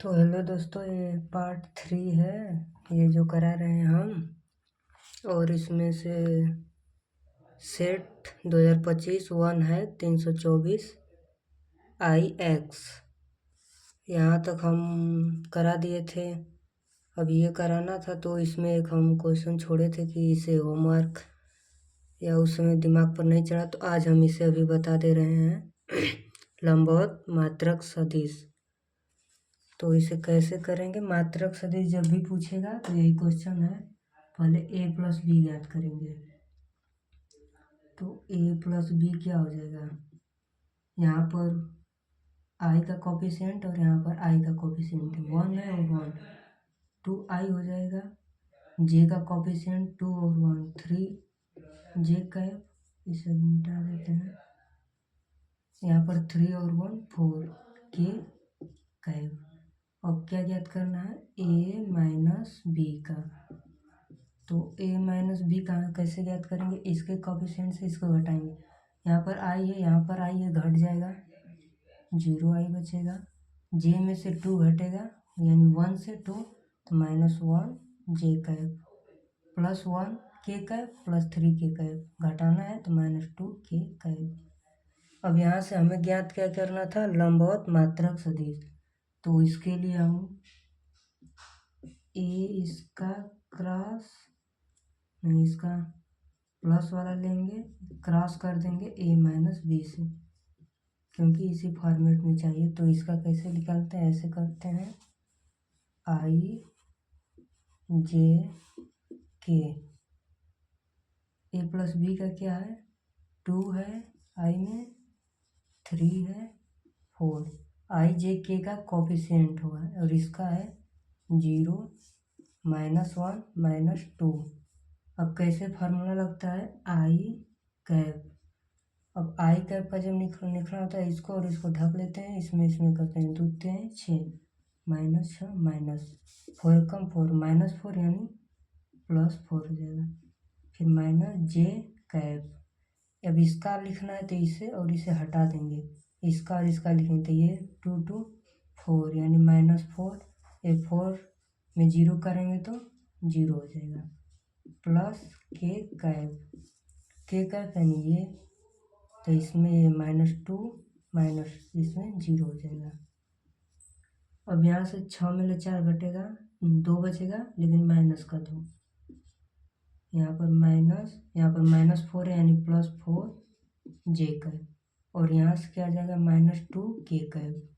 तो हेलो दोस्तों, ये पार्ट 3 है ये जो करा रहे हैं हम। और इसमें से सेट 2025 1 है 324 IX। यहाँ तक हम करा दिए थे। अब ये कराना था, तो इसमें एक हम क्वेश्चन छोड़े थे कि इसे होमवर्क या उस समय दिमाग पर नहीं चढ़ा, तो आज हम इसे अभी बता दे रहे हैं। लंबवत मात्रक सदिश। तो इसे कैसे करेंगे? मात्रक सदिश जब भी पूछेगा तो यही क्वेश्चन है। पहले a प्लस बी ज्ञात करेंगे। तो a प्लस बी क्या हो जाएगा? यहाँ पर i का कोफिशिएंट और यहाँ पर i का कोफिशिएंट 1 है और 1, 2i हो जाएगा। j का कोफिशिएंट 2 और 1 3 j कैप, इसे मिटा देते हैं। यहाँ पर 3 और 1 4 k कैप। अब क्या ज्ञात करना है? a माइनस बी का। तो a माइनस बी कहाँ कैसे ज्ञात करेंगे? इसके कोफिशिएंट से इसको घटाएंगे। यहाँ पर i है, यहाँ पर i है, घट जाएगा, 0i बचेगा। j में से 2 घटेगा, यानी 1 से 2, तो -1 j cap plus 1 k cap plus 3 k cap. घटाना है तो -2 k कैप। अब यहाँ से हमें ज्ञात क्या करना था? लंबवत मात्रक सदिश। तो इसके लिए हम a इसका क्रॉस नहीं, इसका प्लस वाला लेंगे, क्रॉस कर देंगे a माइनस बी से, क्योंकि इसी फॉर्मेट में चाहिए। तो इसका कैसे निकालते हैं? ऐसे करते हैं, i j k। a plus B का क्या है? 2 है i में, 3 है, 4। i j k का कोफिशिएंट हुआ है और इसका है 0 -1 -2। अब कैसे फार्मूला लगता है? i cap. अब i कैप का जब निकलना होता है, इसको और इसको ढक लेते हैं, इसमें करते हैं 2 3 6 -6 -4 कम 4 -4 यानी +4 हो जाएगा। फिर -j कैप। अब इसका लिखना है तो इसे और इसे हटा देंगे, इसका और इसका लिखेंगे तो ये 2 2 4 यानी -4। ये 4 में 0 करेंगे तो 0 हो जाएगा, प्लस k कैप यानी ये, तो इसमें ये -2 माइनस इसमें 0 हो जाएगा। अब यहाँ से 6 में ले 4 घटेगा, 2 बचेगा, लेकिन माइनस का 2। यहाँ पर -4 है यानी +4 j कैप। और यहाँ से क्या आ जाएगा? -2 k कैप।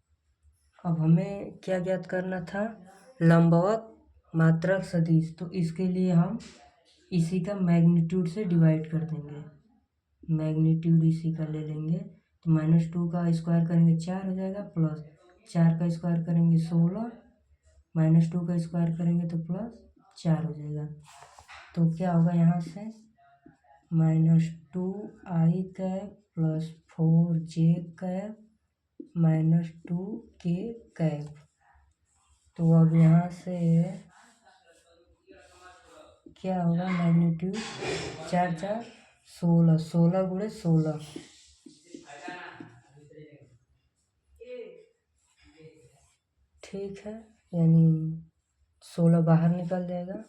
अब हमें क्या ज्ञात करना था? लंबवत मात्रक सदिश। तो इसके लिए हम इसी का मैग्नीट्यूड से डिवाइड कर देंगे। मैग्नीट्यूड इसी का ले लेंगे, तो -2 का स्क्वायर करेंगे 4 हो जाएगा, प्लस 4 का स्क्वायर करेंगे 16, -2 का स्क्वायर करेंगे तो +4 हो जाएगा। तो क्या होगा यहाँ से? -2i cap plus 4j cap -2 k cap. तो अब यहाँ से क्या होगा? मैग्नीट्यूड 4 4 16, 16 गुणे 16, ठीक है, यानी 16 बाहर निकल जाएगा,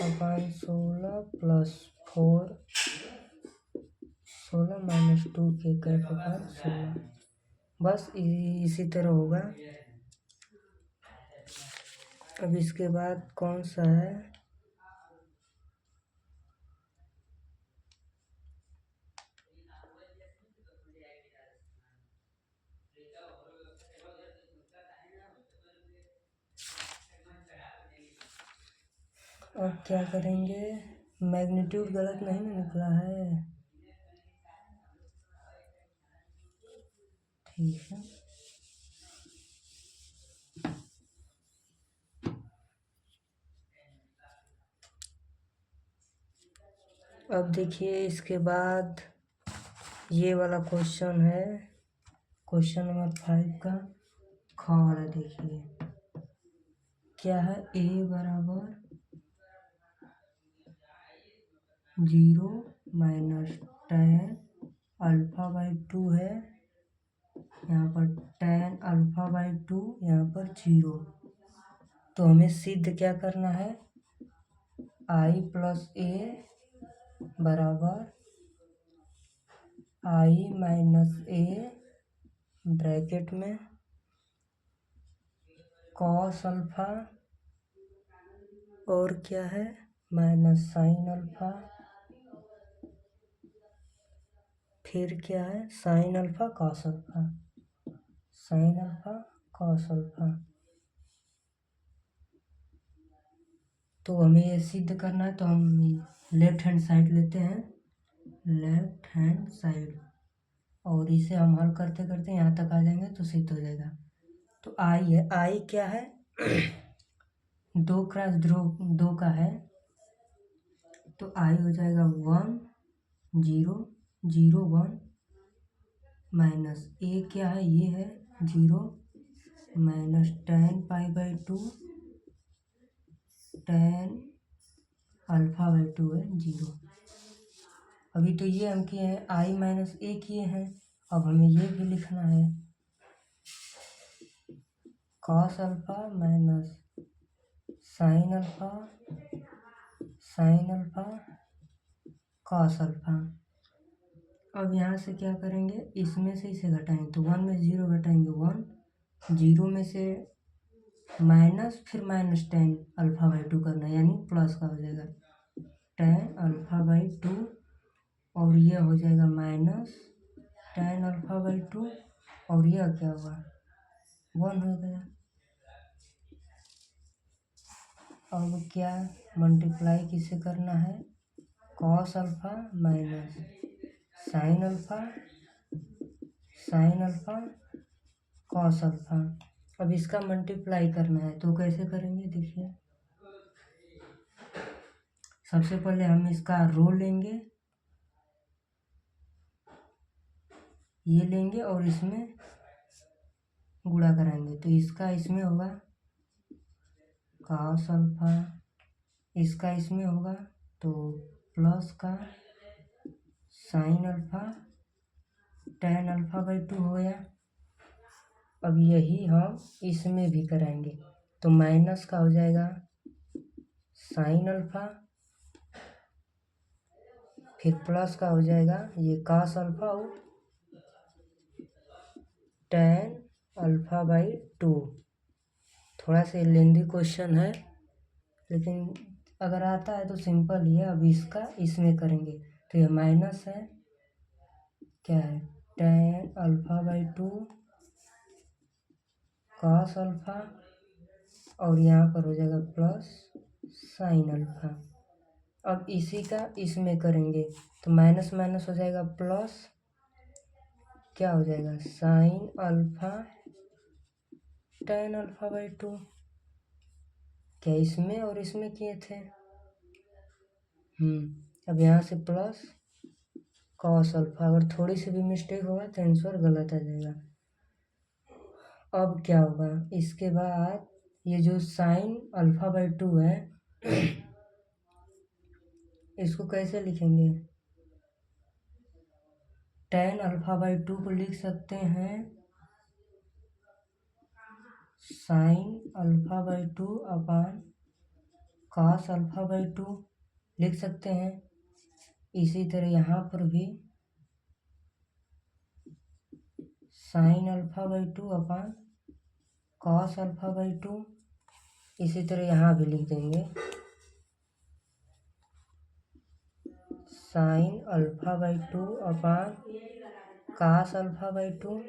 अपन 16 प्लस 4 16 -2 k कैप अपन 16। बस इसी तरह होगा। अब इसके बाद कौन सा है? अब क्या करेंगे? मैग्नीट्यूड गलत नहीं ना निकला है? ठीक है। अब देखिए, इसके बाद ये वाला क्वेश्चन है, क्वेश्चन नंबर 5 का ख वाला। देखिए क्या है? a बराबर 0 माइनस tan α/2 है। यहाँ पर tan अल्फ़ा बाई 2, यहाँ पर 0। तो हमें सिद्ध क्या करना है, आई प्लस ए बराबर आई माइनस ए ब्रैकेट में कॉस अल्फ़ा और क्या है माइनस साइन अल्फ़ा, फिर क्या है sine alpha cos alpha, sine alpha cos alpha. तो हमें ये सिद्ध करना है, तो हम लेफ्ट हैंड साइड लेते हैं, लेफ्ट हैंड साइड, और इसे हम हल करते करते यहाँ तक आ जाएंगे तो सिद्ध हो जाएगा। तो आई है, आई क्या है 2 क्रॉस 2 का है, तो आई हो जाएगा 1 0 0 1 माइनस ए क्या है, ये है 0 minus tan pi by 2 tan alpha by 2 है 0। अभी तो ये हम किए हैं आई माइनस ए किए हैं, अब हमें ये भी लिखना है cos alpha minus sine alpha cos alpha. अब यहाँ से क्या करेंगे, इसमें से इसे घटाएंगे, तो 1 में 0 घटाएंगे 1, 0 में से माइनस, फिर माइनस tan अल्फ़ा बाई 2 करना है, यानी प्लस का हो जाएगा tan अल्फ़ा बाई 2, और यह हो जाएगा माइनस tan अल्फ़ा बाई 2, और यह क्या हुआ 1 हो गया। अब क्या मल्टीप्लाई किसे करना है, cos alpha minus sine alpha cos alpha. अब इसका मल्टीप्लाई करना है, तो कैसे करेंगे देखिए, सबसे पहले हम इसका रो लेंगे, ये लेंगे और इसमें गुणा कराएंगे, तो इसका इसमें होगा कॉस अल्फ़ा, इसका इसमें होगा तो प्लस का sine alpha tan alpha by 2 हो गया। अब यही हम इसमें भी कराएंगे, तो माइनस का हो जाएगा साइन अल्फ़ा, फिर प्लस का हो जाएगा ये कॉस अल्फ़ा और tan अल्फ़ा बाई 2। थोड़ा सा लेंदी क्वेश्चन है, लेकिन अगर आता है तो सिंपल ही है। अब इसका इसमें करेंगे, तो ये माइनस है, क्या है tan alpha by 2 cos alpha, और यहाँ पर हो जाएगा प्लस साइन अल्फ़ा। अब इसी का इसमें करेंगे, तो माइनस माइनस हो जाएगा प्लस, क्या हो जाएगा sine alpha tan alpha by 2, क्या इसमें और इसमें किए थे। अब यहाँ से प्लस कॉस अल्फ़ा, अगर थोड़ी सी भी मिस्टेक होगा तो आंसर गलत आ जाएगा। अब क्या होगा, इसके बाद ये जो साइन अल्फ़ा बाई 2 है इसको कैसे लिखेंगे, tan अल्फ़ा बाई 2 को लिख सकते हैं sine alpha by 2 upon cos alpha by 2 लिख सकते हैं। इसी तरह यहाँ पर भी sine alpha by 2 upon cos alpha by 2, इसी तरह यहाँ भी लिख देंगे sine alpha by 2 upon cos alpha by 2।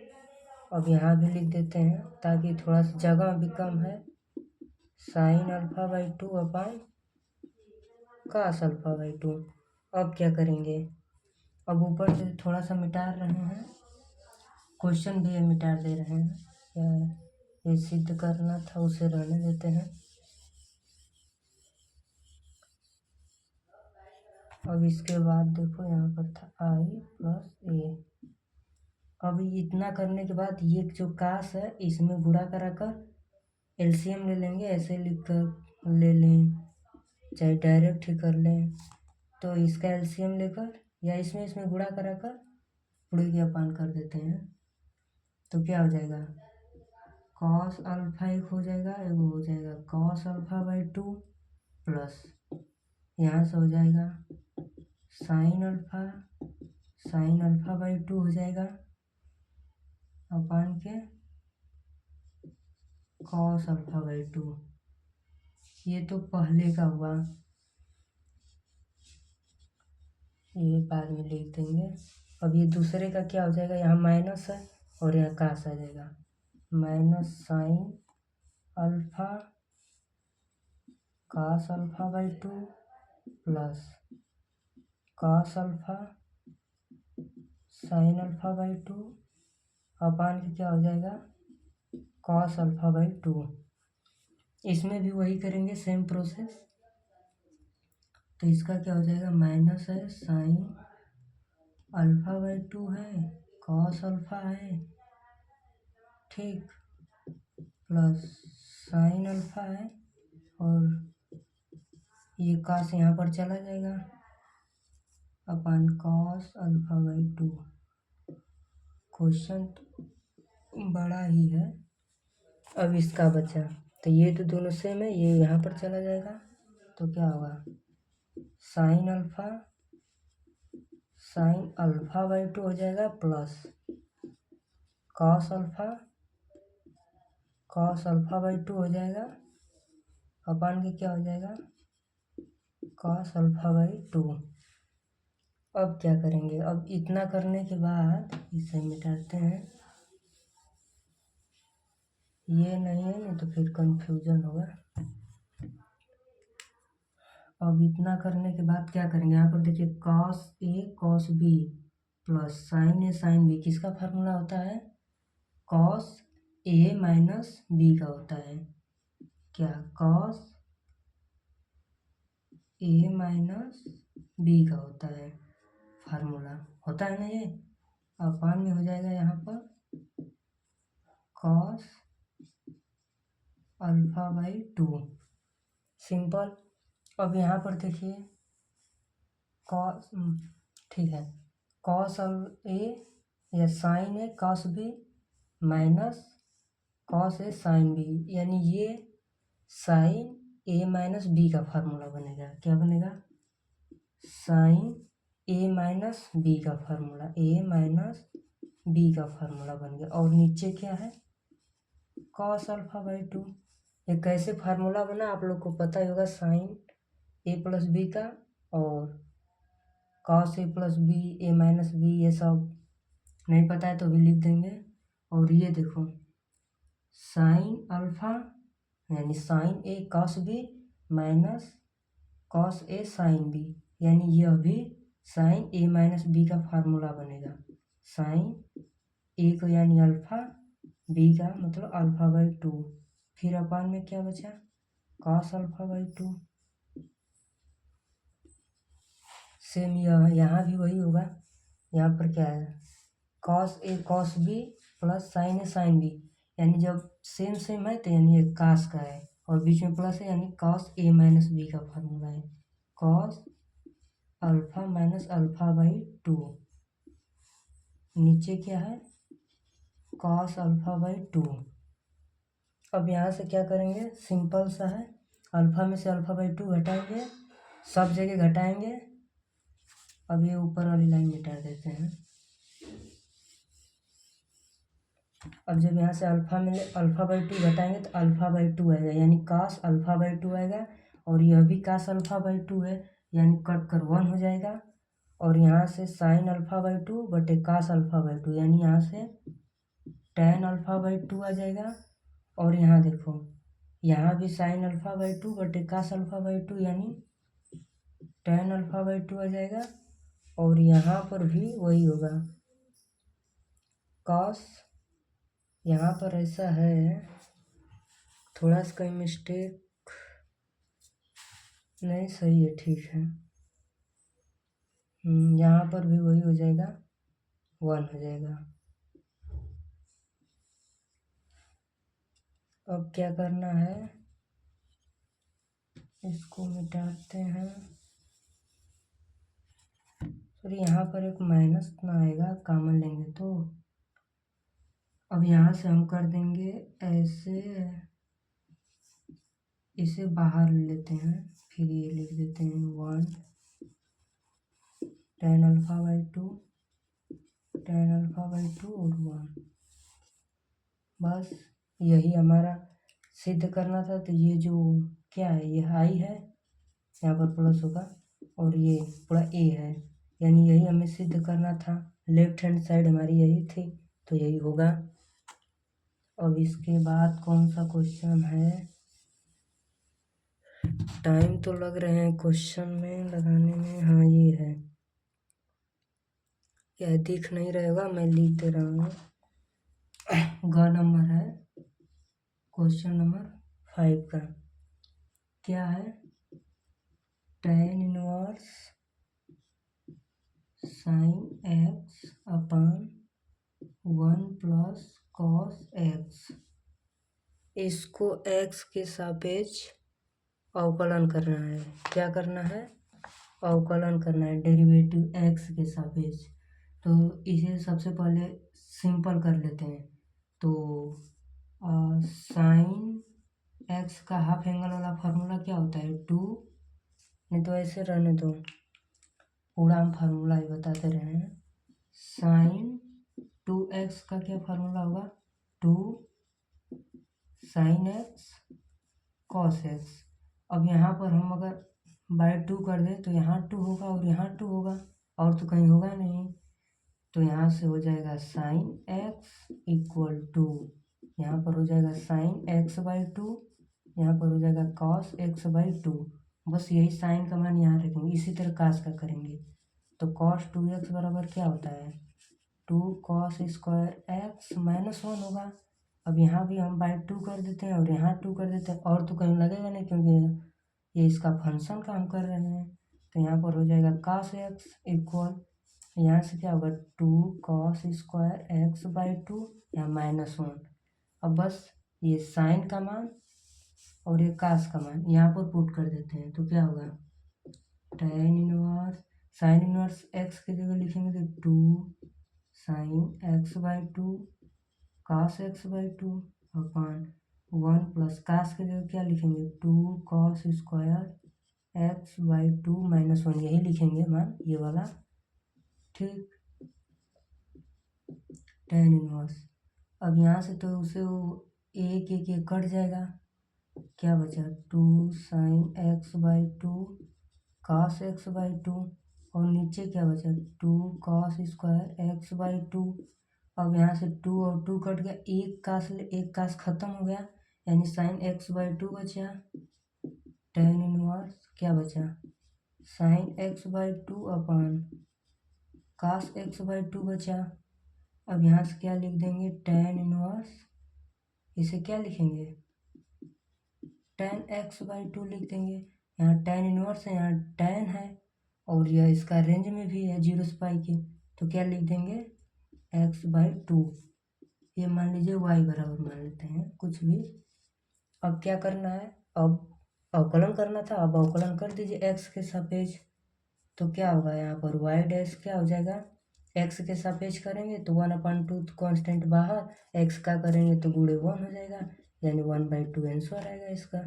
अब यहाँ भी लिख देते हैं ताकि थोड़ा सा जगह भी कम है, sine alpha by 2 upon cos alpha by 2। अब क्या करेंगे, अब ऊपर से थोड़ा सा मिटा रहे हैं, क्वेश्चन भी मिटा दे रहे हैं, क्या ये सिद्ध करना था उसे रहने देते हैं। अब इसके बाद देखो यहाँ पर था आई प्लस ए। अब इतना करने के बाद ये जो कास है इसमें गुणा कराकर एलसीएम ले लेंगे, ऐसे लिख कर ले लें चाहे डायरेक्ट ही कर लें। तो इसका एलसीएम लेकर या इसमें गुणा कराकर पूरे की अपान कर देते हैं, तो क्या हो जाएगा कॉस अल्फा एक हो जाएगा, एगो हो जाएगा cos alpha by two plus यहाँ से हो जाएगा साइन अल्फा बाई टू हो जाएगा अपान के कॉस अल्फा बाई टू। ये तो पहले का हुआ, ये बाद में लिख देंगे। अब ये दूसरे का क्या हो जाएगा, यहाँ माइनस है और यहाँ कास आ जाएगा, minus sine alpha cos alpha by two plus cos alpha sine alpha by two upon के क्या हो जाएगा कॉस अल्फा बाई टू। इसमें भी वही करेंगे सेम प्रोसेस। तो इसका क्या हो जाएगा, माइनस है साइन अल्फा बाई टू है कॉस अल्फा है, ठीक, प्लस साइन अल्फा है और ये कॉस यहाँ पर चला जाएगा अपन cos alpha by two. Question बड़ा ही है। अब इसका बचा, तो ये तो दोनों सेम है, ये यहाँ पर चला जाएगा तो क्या होगा साइन अल्फा बाई टू हो जाएगा plus cos alpha by to हो जाएगा अपन के क्या हो जाएगा कॉस अल्फा बाई टू। अब क्या करेंगे, अब इतना करने के बाद इसे मिटाते हैं, ये नहीं है नहीं तो फिर कंफ्यूजन होगा। अब इतना करने के बाद क्या करेंगे, यहाँ पर देखिए cos A cos B plus sign A sine B किसका फार्मूला होता है, कॉस ए माइनस बी का होता है, क्या कॉस ए माइनस बी का होता है फार्मूला, होता है ना ये। अपान में हो जाएगा यहाँ पर cos alpha by to, simple. अब यहाँ पर देखिए कॉस, ठीक है, कॉस ए या sign A cos B minus cos A sine B, यानी ये साइन ए माइनस बी का फार्मूला बनेगा, क्या बनेगा साइन ए माइनस बी का फार्मूला, ए माइनस बी का फार्मूला बन गया। और नीचे क्या है कॉस अल्फा बाई टू। ये कैसे फार्मूला बना आप लोग को पता ही होगा, साइन ए प्लस बी का और cos A plus B A minus B, ये सब नहीं पता है तो भी लिख देंगे। और ये देखो साइन अल्फा यानी sign A cos B minus cos A sine B, यानी यह भी साइन ए माइनस बी का फार्मूला बनेगा, साइन ए को यानी अल्फा, बी का मतलब अल्फा बाई टू, फिर अपान में क्या बचा cos alpha by to. Same यहाँ भी वही होगा, यहाँ पर क्या है cos A cos B plus sign A sine B, यानी जब सेम सेम है तो यानी ये कास का है और बीच में प्लस है यानी कॉस ए माइनस बी का फार्मूला है, cos alpha minus alpha by to. नीचे क्या है कॉस अल्फा बाई टू। अब यहाँ से क्या करेंगे, सिंपल सा है, अल्फा में से अल्फा बाई टू घटाएंगे, सब जगह घटाएंगे। अब ये ऊपर वाली लाइन मिटा देते हैं। अब जब यहाँ से अल्फा में अल्फा बाई टू घटाएंगे तो अल्फा बाई टू आएगा, यानी कास अल्फा बाई टू आएगा, और यह भी कास अल्फा बाई टू है, यानी कट कर वन हो जाएगा। और यहाँ से साइन अल्फा बाई टू बटे कास अल्फा बाई टू, यानी यहाँ से टेन अल्फा बाई टू आ जाएगा। और यहाँ देखो यहाँ भी साइन अल्फा बाई टू बटे कास अल्फा बाई टू, यानी टेन अल्फा बाई टू आ जाएगा। और यहाँ पर भी वही होगा कॉस, यहाँ पर ऐसा है थोड़ा सा कहीं मिस्टेक, नहीं सही है ठीक है, यहाँ पर भी वही हो जाएगा, वन हो जाएगा। अब क्या करना है, इसको मिटाते हैं, और यहाँ पर एक माइनस ना आएगा, कॉमन लेंगे तो अब यहाँ से हम कर देंगे ऐसे, इसे बाहर लेते हैं, फिर ये लिख देते हैं 1 tan alpha by 2 tan alpha by 2 और 1। बस यही हमारा सिद्ध करना था। तो ये जो क्या है, ये हाई है, यहाँ पर प्लस होगा, और ये पूरा ए है, यानी यही हमें सिद्ध करना था। लेफ्ट हैंड साइड हमारी यही थी, तो यही होगा। अब इसके बाद कौन सा क्वेश्चन है, टाइम तो लग रहे हैं क्वेश्चन में लगाने में। हाँ ये है, यह दिख नहीं रहेगा, मैं लिख दे रहा हूँ। ग नंबर है क्वेश्चन नंबर 5 का। क्या है, tan inverse sine x upon 1 plus cos x. इसको x के सापेक्ष अवकलन करना है। क्या करना है, अवकलन करना है, डेरिवेटिव x के सापेक्ष। तो इसे सबसे पहले सिंपल कर लेते हैं। तो साइन x का हाफ एंगल वाला फार्मूला क्या होता है, 2। नहीं तो ऐसे रहने दो, पूरा हम फार्मूला ही बताते रहे हैं। साइन 2x का क्या फार्मूला होगा, 2 साइन एक्स कॉस एक्स। अब यहाँ पर हम अगर बाई 2 कर दें तो यहाँ 2 होगा और यहाँ 2 होगा, और तो कहीं होगा नहीं। तो यहाँ से हो जाएगा साइन एक्स इक्वल टू, यहाँ पर हो जाएगा साइन एक्स बाई 2, यहाँ पर हो जाएगा कॉस एक्स बाई 2। बस यही साइन का मान यहाँ रखेंगे, इसी तरह कास का करेंगे। तो कॉस 2x बराबर क्या होता है, 2 कॉस स्क्वायर एक्स माइनस 1 होगा। अब यहाँ भी हम बाई 2 कर देते हैं और यहाँ 2 कर देते हैं, और तो कहीं लगेगा नहीं, क्योंकि ये इसका फंक्शन का हम कर रहे हैं। तो यहाँ पर हो जाएगा cos x इक्वल, यहाँ से क्या होगा, 2 cos स्क्वायर एक्स बाई 2 या -1। अब बस ये साइन का मान और ये कास का मान यहाँ पर पुट कर देते हैं, तो क्या होगा, tan inverse sine inverse x की जगह लिखेंगे तो 2 sine x by 2 cos x by 2 upon 1 plus cos की जगह क्या लिखेंगे, 2 cos स्क्वायर एक्स बाई 2 -1, यही लिखेंगे मान ये वाला, ठीक। tan इनवर्स, अब यहाँ से तो उसे वो एक एक एक कट जाएगा, क्या बचा, 2 sine x by 2 cos x by 2, और नीचे क्या बचा, 2 cos स्क्वायर एक्स बाई 2। अब यहाँ से 2 और 2 कट गया, एक कास खत्म हो गया, यानी साइन एक्स बाई 2 बचा। tan इनवर्स क्या बचा, sine x by 2 upon cos x by 2 बचा। अब यहाँ से क्या लिख देंगे, tan इनवर्स, इसे क्या लिखेंगे, tan एक्स बाई 2 लिख देंगे। यहाँ tan इनवर्स है, यहाँ tan है, और यह इसका रेंज में भी है 0 से पाई के, तो क्या लिख देंगे, x बाई 2। ये मान लीजिए y बराबर मान लेते हैं कुछ भी। अब क्या करना है, अब अवकलन करना था, अब अवकलन कर दीजिए x के सापेक्ष। तो क्या होगा, यहाँ पर y डैश क्या हो जाएगा, x के सापेक्ष करेंगे तो 1/2 कॉन्स्टेंट बाहर, x का करेंगे तो गुणे 1 हो जाएगा, यानी 1/2 आंसर आएगा इसका।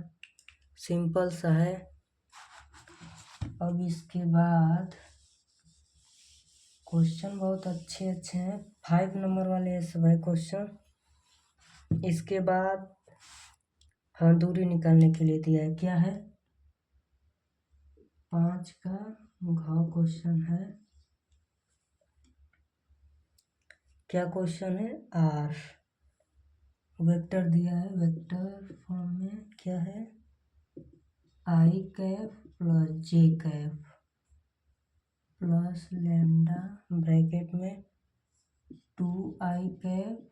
सिंपल सा है। अब इसके बाद क्वेश्चन बहुत अच्छे अच्छे हैं, 5 नंबर वाले ये सब है क्वेश्चन। इसके बाद हाँ, दूरी निकालने के लिए दिया है, क्या है, 5 का घ क्वेश्चन है। क्या क्वेश्चन है, r वेक्टर दिया है, वेक्टर फॉर्म में क्या है, i cap plus j cap plus lambda bracket में 2i cap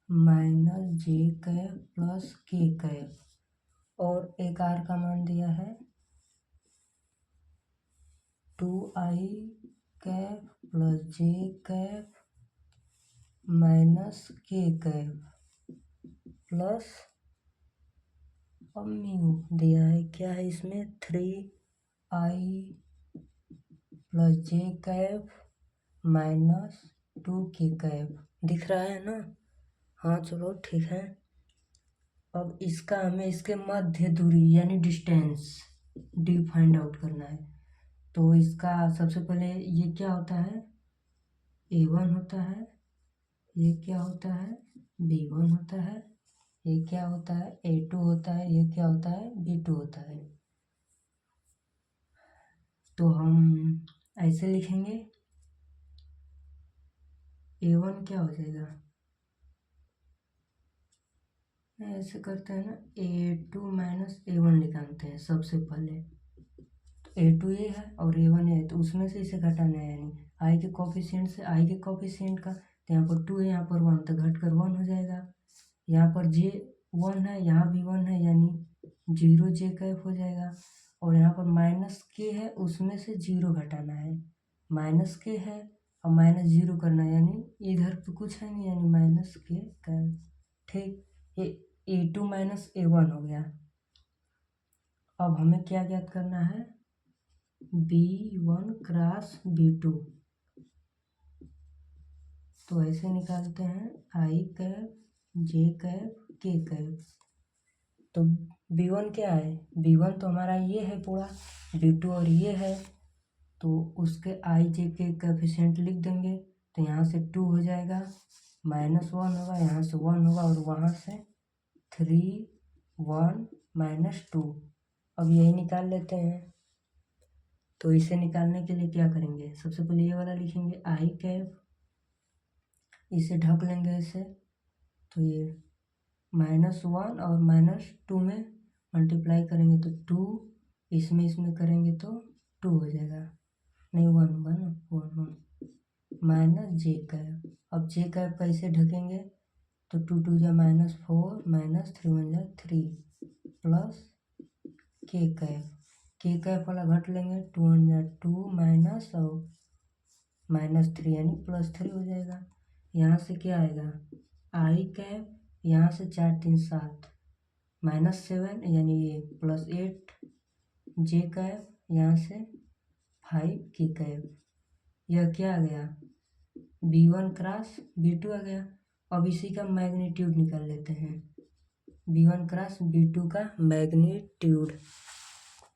minus j cap plus k cap, और एक r का मान दिया है 2i cap plus j cap minus k cap plus mu दिया है। क्या है इसमें, 3i plus j cap minus 2k cap, दिख रहा है ना। हाँ चलो ठीक है। अब इसका हमें इसके मध्य दूरी यानी डिस्टेंस डी फाइंड आउट करना है। तो इसका सबसे पहले ये क्या होता है, A1 होता है, ये क्या होता है, B1 होता है, ये क्या होता है, A2 होता है, ये क्या होता है, B2 होता है। तो हम ऐसे लिखेंगे, A1 क्या हो जाएगा, ऐसे करते हैं ना, A2 माइनस A1 निकालते हैं सबसे पहले। तो A2 ये है और A1 ये है, तो उसमें से इसे घटाना है, यानी आई के कोफिशिएंट से आई के कोफिशिएंट का, तो यहाँ पर 2 है, यहाँ पर 1, तो घट कर 1 हो जाएगा। यहाँ पर J1 है, यहाँ भी 1 है, यानी 0 J कैफ हो जाएगा। और यहाँ पर माइनस के है, उसमें से 0 घटाना है, माइनस के है और माइनस 0 करना है, यानी इधर तो कुछ है नहीं, यानी माइनस के कैफ। ठीक, ये A2 माइनस A1 हो गया। अब हमें क्या ज्ञात करना है, B1 क्रॉस B2। तो ऐसे निकालते हैं, आई कैप जे कैप के कैप। तो B1 क्या है, B1 तो हमारा ये है पूरा, B2 और ये है, तो उसके आई जे के कोएफिशिएंट लिख देंगे। तो यहाँ से 2 हो जाएगा, -1 होगा, यहाँ से 1 होगा और वहाँ से 3 1 -2। अब यही निकाल लेते हैं। तो इसे निकालने के लिए क्या करेंगे, सबसे पहले ये वाला लिखेंगे आई कैप, इसे ढक लेंगे इसे। तो ये -1 और -2 में मल्टीप्लाई करेंगे तो 2, इसमें करेंगे तो 2 हो जाएगा, नहीं 1 होगा ना, 1 माइनस जे कैप। अब जे कैप कैसे ढकेंगे, तो 2 2 जा -4 -3 1 जा 3 प्लस के कैप, के कैप वाला घट लेंगे, 2 1 जा 2 माइनस और -3 यानी +3 हो जाएगा। यहाँ से क्या आएगा, आई कैप, यहाँ से 4 3 7 -7 यानी ये +8 जे कैप, यहाँ से 5 के कैप। यह क्या आ गया, B1 क्रॉस B2 आ गया। अब इसी का मैग्नीट्यूड निकाल लेते हैं, B1 क्रॉस B2 का मैग्नीट्यूड।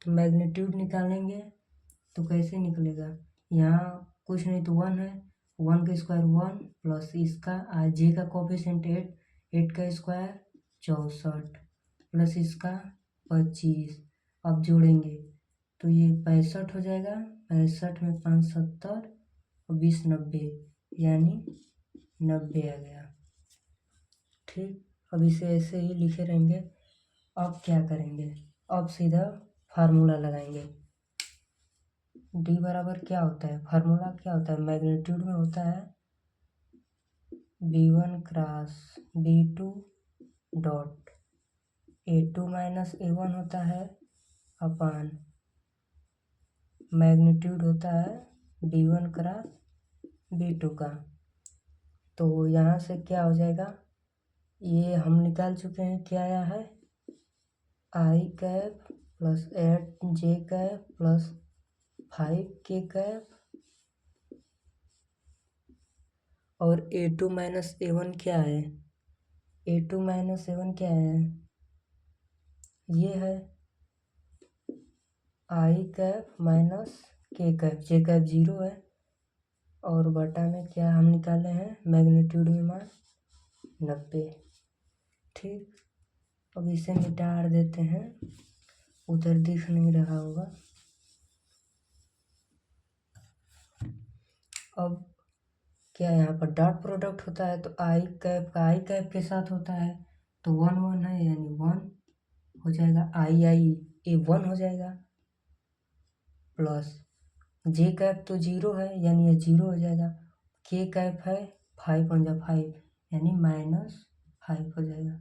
तो मैग्नीट्यूड निकालेंगे तो कैसे निकलेगा, यहाँ कुछ नहीं तो 1 है, 1 का स्क्वायर 1 प्लस इसका जे का कोफिशिएंट 8, 8 का स्क्वायर 64 प्लस इसका 25। अब जोड़ेंगे तो ये 65 हो जाएगा, 65 में 5 70 और 20 90, यानी 90 आ गया। ठीक, अब इसे ऐसे ही लिखे रहेंगे। अब क्या करेंगे, अब सीधा फार्मूला लगाएंगे। डी बराबर क्या होता है, फार्मूला क्या होता है, मैग्नीट्यूड में होता है B1 cross B2 dot A2 minus A1 होता है अपान मैग्नीट्यूड होता है B1 क्रॉस B2 का। तो यहाँ से क्या हो जाएगा, ये हम निकाल चुके हैं, क्या आया है, आई कैप प्लस 8 जे कैप प्लस 5 के कैप, और A2 माइनस A1 क्या है, A2 माइनस A1 क्या है, ये है आई कैप माइनस के कैप, जे कैप 0 है, और बटा में क्या हम निकाले हैं, मैग्नीट्यूड में मान 90। ठीक, अब इसे मिटा देते हैं, उधर दिख नहीं रहा होगा। अब क्या यहाँ पर डॉट प्रोडक्ट होता है, तो आई कैप का आई कैप के साथ होता है, तो 1 1 है, यानी 1 हो जाएगा, आई आई ये 1 हो जाएगा, प्लस जे कैप तो 0 है, यानी ये 0 हो जाएगा, के कैप है 5 1 जा 5, यानी -5 हो जाएगा।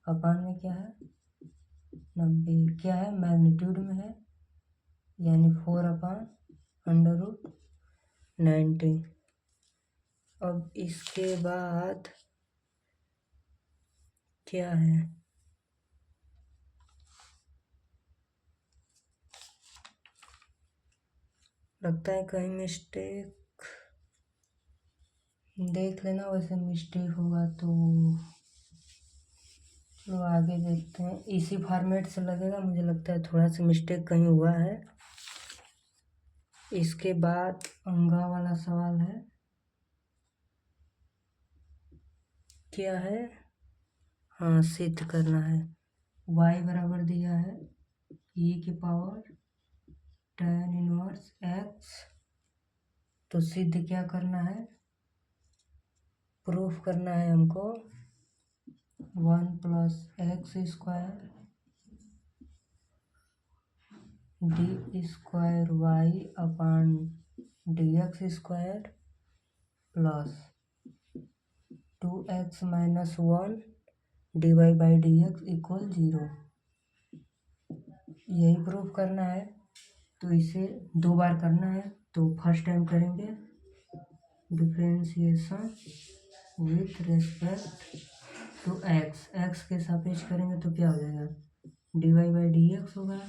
अपान में क्या है, 90 क्या है, मैग्नीट्यूड में है, यानी 4/√90। अब इसके बाद क्या है, लगता है कहीं मिस्टेक, देख लेना, वैसे मिस्टेक होगा तो आगे देखते हैं, इसी फॉर्मेट से लगेगा, मुझे लगता है थोड़ा सा मिस्टेक कहीं हुआ है। इसके बाद अंगा वाला सवाल है, क्या है, हाँ सिद्ध करना है। y बराबर दिया है e के पावर tan इनवर्स x, तो सिद्ध क्या करना है, प्रूफ करना है हमको 1 plus x square D square y upon d x square plus 2x minus 1 d Y by D x equal 0, यही प्रूफ करना है। तो इसे 2 बार करना है, तो फर्स्ट टाइम करेंगे differentiation with respect to x, x के सापेक्ष करेंगे तो क्या हो जाएगा, D Y by D x होगा,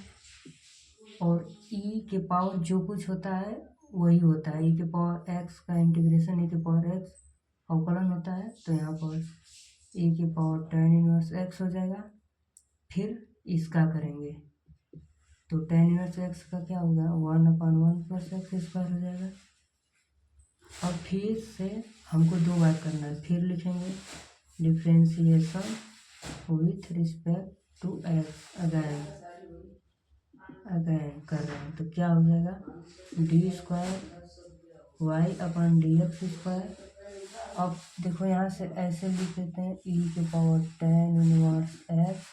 और ई के पावर जो कुछ होता है वही होता है, ई के पावर एक्स का इंटीग्रेशन ई के पावर एक्स अवकलन होता है, तो यहाँ पर ई के पावर tan इनवर्स एक्स हो जाएगा। फिर इसका करेंगे तो tan इनवर्स एक्स का क्या होगा, 1/1 प्लस एक्स स्क्वायर हो जाएगा। और फिर से हमको 2 बार करना है, फिर लिखेंगे differentiation with respect to x, again कर रहे हैं, तो क्या हो जाएगा डी स्क्वायर वाई अपन डी एक्स स्क्वायर। अब देखो यहाँ से ऐसे लिख देते हैं ई के power tan inverse x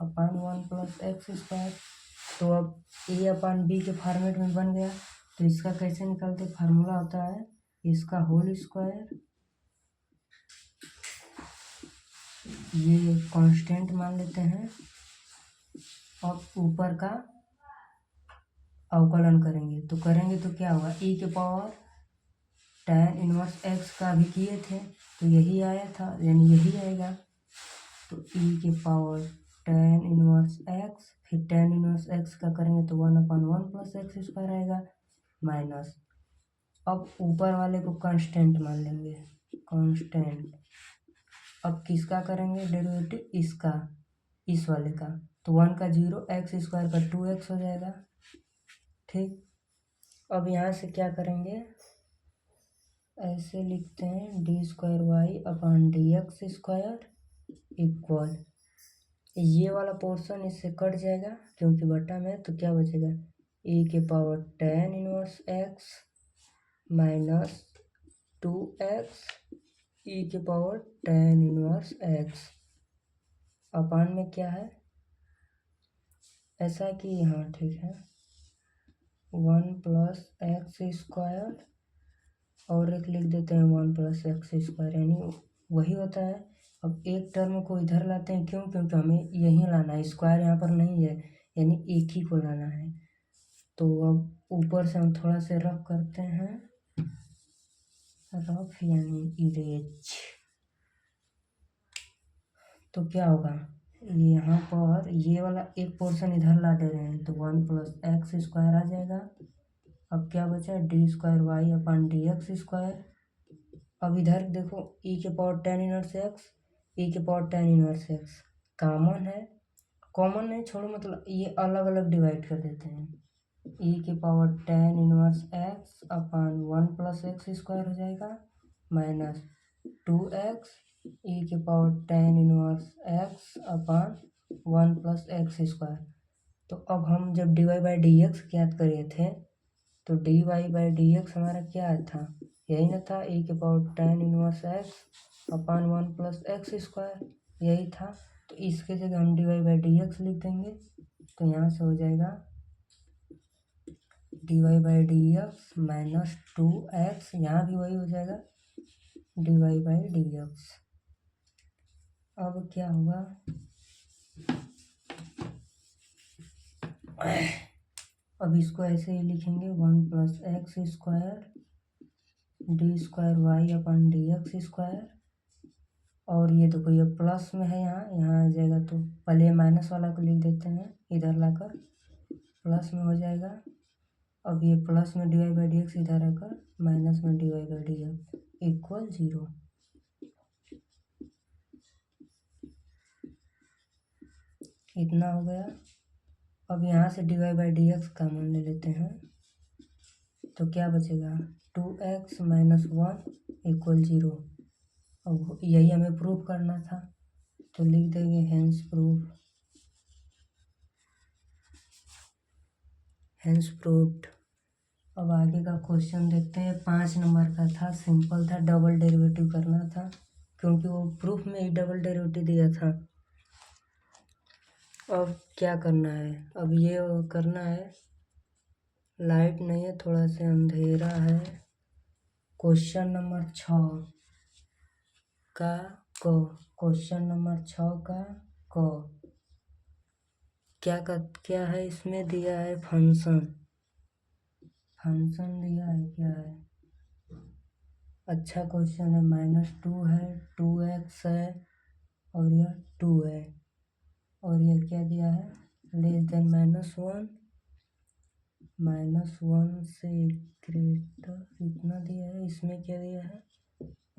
upon 1 plus x square, तो अब ए अपन बी के फॉर्मेट में बन गया। तो इसका कैसे निकालते, फार्मूला होता है इसका होल स्क्वायर, ये कांस्टेंट मान लेते हैं, और ऊपर का अवकलन करेंगे, तो क्या होगा ई के पावर tan इनवर्स एक्स का भी किए थे तो यही आया था, यानी यही आएगा। तो ई के पावर tan इनवर्स एक्स, फिर tan इनवर्स एक्स का करेंगे तो 1/1 प्लस एक्स स्क्वायर आएगा माइनस, अब ऊपर वाले को कांस्टेंट मान लेंगे, कांस्टेंट। अब किसका करेंगे डेरिवेटिव, इसका, इस वाले का, तो 1 का 0, एक्स स्क्वायर का 2x हो जाएगा। ठीक, अब यहाँ से क्या करेंगे, ऐसे लिखते हैं D square y upon d x square equal, ये वाला पोर्शन इससे कट जाएगा क्योंकि बटा में, तो क्या बचेगा ए के power tan inverse x minus 2x e के पावर tan इनवर्स एक्स अपान में क्या है, ऐसा कि हाँ ठीक है 1 प्लस एक्स स्क्वायर, और एक लिख देते हैं 1 प्लस एक्स स्क्वायर, यानी वही होता है। अब एक टर्म को इधर लाते हैं, क्यों, क्योंकि हमें यहीं लाना है, स्क्वायर यहाँ पर नहीं है, यानी एक ही को लाना है। तो अब ऊपर से हम थोड़ा से रफ करते हैं, रफ यानी इरेज, तो क्या होगा, यहाँ पर ये वाला एक पोर्शन इधर ला दे रहे हैं, तो 1 प्लस एक्स स्क्वायर आ जाएगा। अब क्या बचा, डी स्क्वायर वाई अपन डी एक्स स्क्वायर। अब इधर देखो ई के पावर tan इनवर्स एक्स, ई के power tan inverse x common है, कॉमन नहीं छोड़ो, मतलब ये अलग अलग डिवाइड कर देते हैं, ई के power tan inverse x upon 1 plus x square हो जाएगा माइनस 2x ई के power tan inverse x upon 1 plus x square. तो अब हम जब d Y by D x ज्ञात करे थे, तो d Y by D x हमारा क्या था, यही ना था, ए के power tan inverse x upon 1 plus x square, यही था। तो इसके जगह हम D Y by D X लिख देंगे, तो यहाँ से हो जाएगा D Y by D X minus 2x, यहाँ भी वही हो जाएगा D Y by D X. अब क्या होगा, अब इसको ऐसे ही लिखेंगे 1 plus x square D square Y अपन डी एक्स स्क्वायर, और ये देखो ये प्लस में है, यहाँ आ जाएगा, तो पहले माइनस वाला को लिख देते हैं, इधर लाकर प्लस में हो जाएगा। अब ये प्लस में d Y by D x इधर आकर माइनस में d Y by D x equal 0। इतना हो गया। अब यहाँ से dy by D x common ले लेते हैं तो क्या बचेगा, 2x माइनस 1 इक्वल 0। अब यही हमें प्रूफ करना था तो लिख देंगे हेंस प्रूफ्ड। अब आगे का क्वेश्चन देखते हैं। 5 नंबर का था, सिंपल था, डबल डेरिवेटिव करना था क्योंकि वो प्रूफ में ही डबल डेरिवेटिव दिया था। अब क्या करना है, अब ये करना है। लाइट नहीं है, थोड़ा सा अंधेरा है। क्वेश्चन नंबर 6 का क्वेश्चन नंबर 6 का क्या है, इसमें दिया है फंक्शन दिया है, क्या है, अच्छा क्वेश्चन है। -2 है, 2x है और यह 2 है और यह क्या दिया है, लेस देन -1, -1 से ग्रेटर इतना दिया है। इसमें क्या दिया है,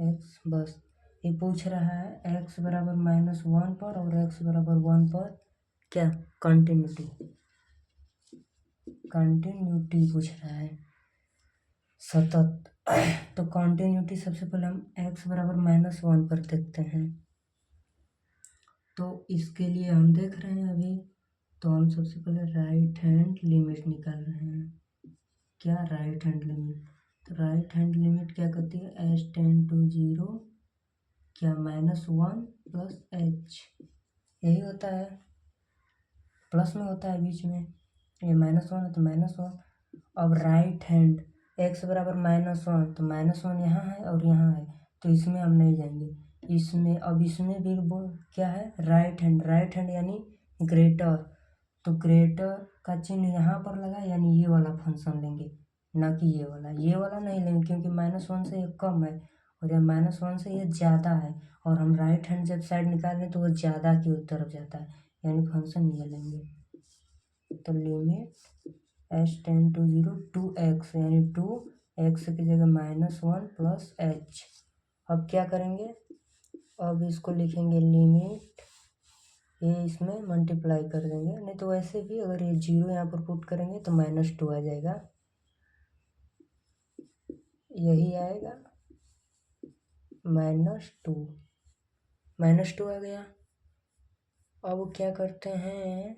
x। बस ये पूछ रहा है x बराबर -1 पर और x बराबर 1 पर क्या कंटिन्यूटी पूछ रहा है, सतत। तो कंटिन्यूटी सबसे पहले हम x बराबर -1 पर देखते हैं। तो इसके लिए हम देख रहे हैं अभी, तो हम सबसे पहले राइट हैंड लिमिट निकाल रहे हैं। क्या राइट हैंड लिमिट, तो राइट हैंड लिमिट क्या करती है, h टेंड टू 0 क्या -1 प्लस h, यही होता है, प्लस में होता है बीच में, ये -1 है तो -1। अब राइट हैंड x बराबर -1 तो -1 यहाँ है और यहाँ है तो इसमें हम नहीं जाएंगे। इसमें अब इसमें भी क्या है, राइट हैंड यानी ग्रेटर, तो ग्रेटर का चिन्ह यहाँ पर लगा यानी ये वाला फंक्शन लेंगे, ना कि ये वाला नहीं लेंगे क्योंकि -1 से ये कम है और यह -1 से ये ज़्यादा है और हम राइट हैंड जब साइड निकालें तो वो ज़्यादा की तरफ जाता है यानी फंक्शन ये लेंगे। तो limit h tend to 0 2x यानी 2x की जगह -1 प्लस h। अब क्या करेंगे, अब इसको लिखेंगे लिमिट, ये इसमें मल्टीप्लाई कर देंगे, नहीं तो वैसे भी अगर ये 0 यहाँ पर पुट करेंगे तो -2 आ जाएगा, यही आएगा -2 आ गया। अब क्या करते हैं,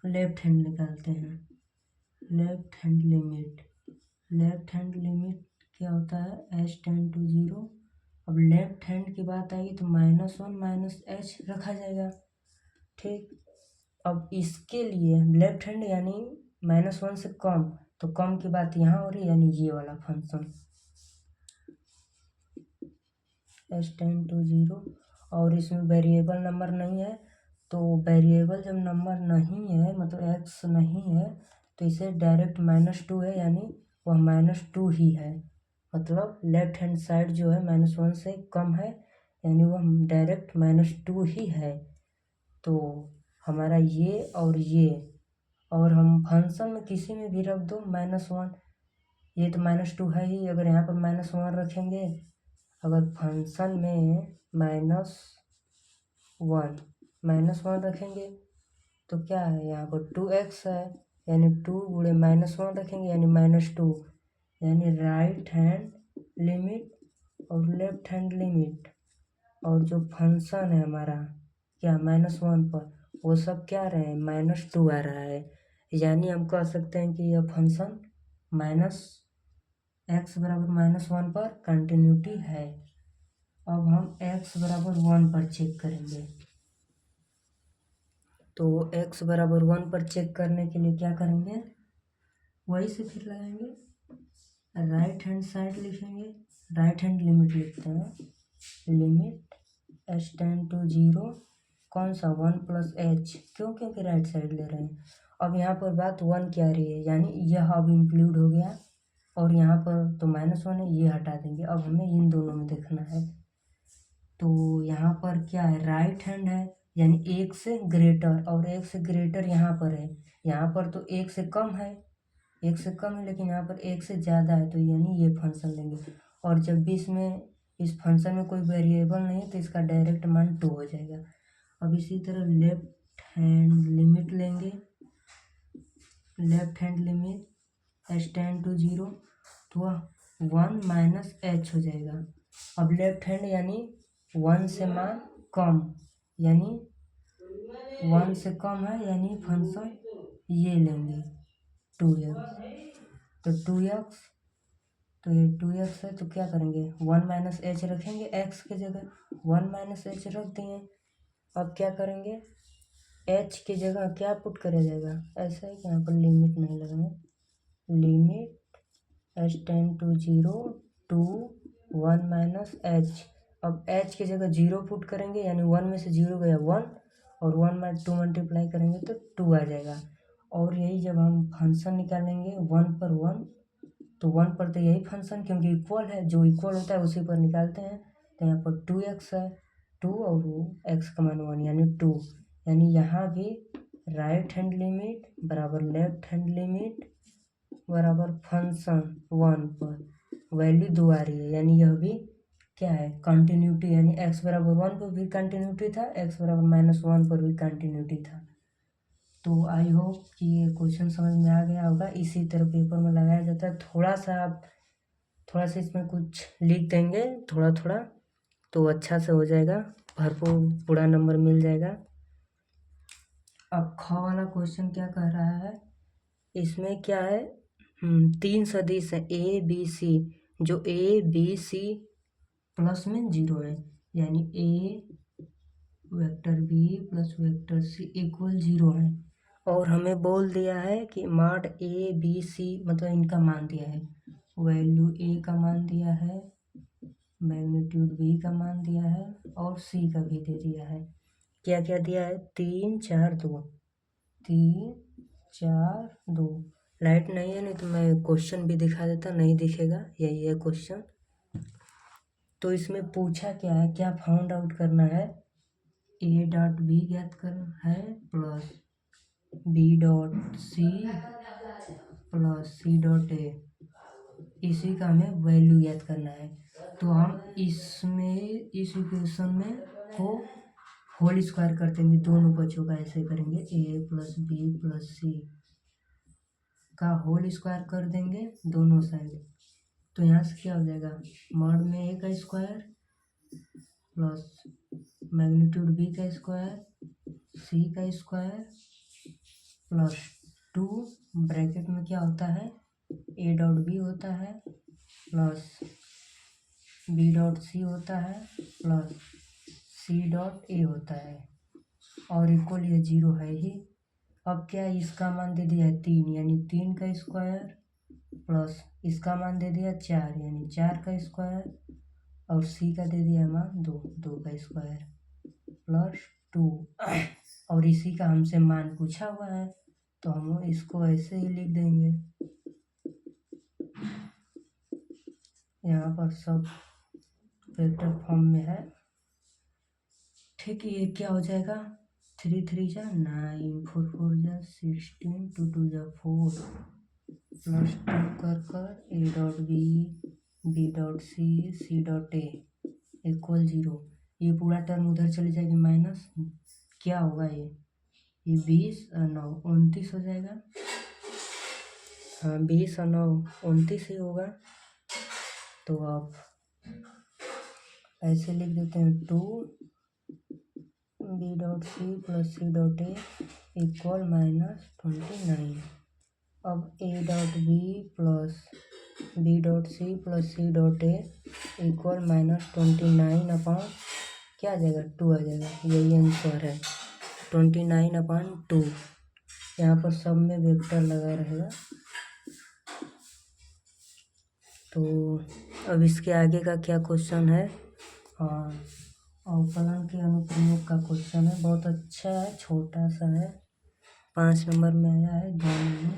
लेफ्ट हैंड निकालते हैं। लेफ्ट हैंड लिमिट क्या होता है, h टेंड टू 0। अब लेफ्ट हैंड की बात आएगी तो -1 -h रखा जाएगा, ठीक। अब इसके लिए लेफ्ट हैंड यानी -1 से कम, तो कम की बात यहाँ हो रही है यानी ये वाला फंक्शन h टेंड टू 0। और इसमें वेरिएबल नंबर नहीं है, तो वेरिएबल जब नंबर नहीं है मतलब x नहीं है तो इसे डायरेक्ट -2 है यानी वह -2 ही है, मतलब लेफ्ट हैंड साइड जो है -1 से कम है यानी वह डायरेक्ट -2 ही है। तो हमारा ये और हम फंक्शन में किसी में भी रख दो -1, ये तो -2 है ही, अगर यहाँ पर -1 रखेंगे, अगर फंक्शन में -1 रखेंगे तो क्या है, यहाँ पर 2x है यानी 2 गुणे -1 रखेंगे यानी -2, यानी राइट हैंड लिमिट और लेफ्ट हैंड लिमिट और जो फंक्शन है हमारा क्या -1 पर, वो सब क्या रहे हैं, -2 आ रहा है, यानी हम कह सकते हैं कि यह फंक्शन x बराबर -1 पर कंटिन्यूटी है। अब हम x बराबर 1 पर चेक करेंगे, तो x बराबर 1 पर चेक करने के लिए क्या करेंगे, वही से फिर लगाएंगे, राइट हैंड साइड लिखेंगे, राइट हैंड लिमिट लिखते हैं, लिमिट h टेंड टू 0 कौन सा 1 प्लस h, क्यों, क्योंकि राइट साइड ले रहे हैं। अब यहाँ पर बात 1 क्या आ रही है, यानी यह अब इंक्लूड हो गया और यहाँ पर तो -1 है, ये हटा देंगे। अब हमें इन दोनों में देखना है, तो यहाँ पर क्या है, राइट हैंड है यानी 1 से ग्रेटर और 1 से ग्रेटर यहाँ पर है, यहाँ पर तो 1 से कम है, 1 से कम है लेकिन यहाँ पर 1 से ज़्यादा है तो यानी ये फंक्शन लेंगे। और जब भी इसमें इस फंक्शन में कोई वेरिएबल नहीं है तो इसका डायरेक्ट मान 2 हो जाएगा। अब इसी तरह हैंड लिमिट लेंगे, left hand limit h tend to 0 तो वह 1 माइनस एच हो जाएगा। अब लेफ्ट हैंड यानी 1 से मान कम, यानी 1 से कम है, यानी फंक्शन ये लेंगे 2x, तो 2x, तो ये 2x है, तो क्या करेंगे 1 माइनस एच रखेंगे x के जगह, 1 माइनस एच रख दिए। अब क्या करेंगे h की जगह क्या पुट करा जाएगा, ऐसा है कि यहाँ पर लिमिट नहीं लगाना, limit h tend to 0 to 1 minus h. अब h की जगह 0 पुट करेंगे, यानी 1 में से 0 गया 1, और 1 में 2 मल्टीप्लाई करेंगे तो 2 आ जाएगा। और यही जब हम फंक्शन निकालेंगे 1 पर 1, तो 1 पर तो यही फंक्शन क्योंकि इक्वल है, जो इक्वल होता है उसी पर निकालते हैं। तो यहाँ पर 2x है, 2 और x का मान 1 यानी 2, यानी यहाँ भी राइट हैंड लिमिट बराबर लेफ्ट हैंड लिमिट बराबर फंक्शन 1 पर वैल्यू 2 आ रही है, यानी यह भी क्या है कंटिन्यूटी, यानी x बराबर 1 पर भी कंटिन्यूटी था, x बराबर -1 पर भी कंटिन्यूटी था। तो आई होप कि ये क्वेश्चन समझ में आ गया होगा। इसी तरह पेपर में लगाया जाता है, थोड़ा सा इसमें कुछ लिख देंगे थोड़ा थोड़ा, तो अच्छा से हो जाएगा, भरपूर पूरा नंबर मिल जाएगा। अब ख वाला क्वेश्चन क्या कह रहा है, इसमें क्या है 3 सदिश है ए बी सी, जो ए बी सी प्लस में 0 है, यानी A vector B plus vector C equal 0 है, और हमें बोल दिया है कि मॉड ए बी सी, मतलब इनका मान दिया है, वैल्यू ए का मान दिया है, मैग्नीट्यूड बी का मान दिया है, और सी का भी दे दिया है। क्या क्या दिया है 3 4 2, 3 4 2। लाइट नहीं है, नहीं तो मैं क्वेश्चन भी दिखा देता, नहीं दिखेगा, यही है क्वेश्चन। तो इसमें पूछा क्या है, क्या फाउंड आउट करना है, ए डॉट बी ज्ञात करना है plus B dot C plus C dot A, इसी का हमें वैल्यू ज्ञात करना है। तो हम इसमें इस इक्वेशन में को होल स्क्वायर करते हैं, दोनों बच्चों का ऐसे करेंगे, ए प्लस बी प्लस सी का होल स्क्वायर कर देंगे दोनों साइड। तो यहाँ से क्या हो जाएगा, मॉड में ए का स्क्वायर प्लस मैग्नीट्यूड बी का स्क्वायर सी का स्क्वायर प्लस 2 ब्रैकेट में क्या होता है ए डॉट बी होता है प्लस बी डॉट सी होता है प्लस सी डॉट ए होता है, और इक्वल ये 0 है ही। अब क्या इसका मान दे दिया है 3, यानी 3 का स्क्वायर प्लस इसका मान दे दिया 4, यानी 4 का स्क्वायर, और सी का दे दिया मान 2, 2 का स्क्वायर प्लस 2, और इसी का हमसे मान पूछा हुआ है, तो हम इसको ऐसे ही लिख देंगे। यहाँ पर सब वेक्टर फॉर्म में है, ठीक है। ये क्या हो जाएगा 3 3 जा 9, 4 4 जा 16, 2 2 जा 4 प्लस 2 कर A dot B dot C dot A equal 0। ये पूरा टर्म उधर चली जाएगी माइनस, क्या होगा ये 20 और 9 29 हो जाएगा, हाँ 20 और 9 29 ही होगा। तो आप ऐसे लिख देते हैं 2 B dot C plus C dot A equal -29। अब A dot B plus B dot C plus C dot A equal -29 upon क्या आ जाएगा 2 आ जाएगा, यही आंसर है 29/2। यहाँ पर सब में वेक्टर लगा रहेगा। तो अब इसके आगे का क्या क्वेश्चन है, अवकलन के अनुप्रयोग का क्वेश्चन है, बहुत अच्छा है, छोटा सा है, 5 नंबर में आया है ध्यान में।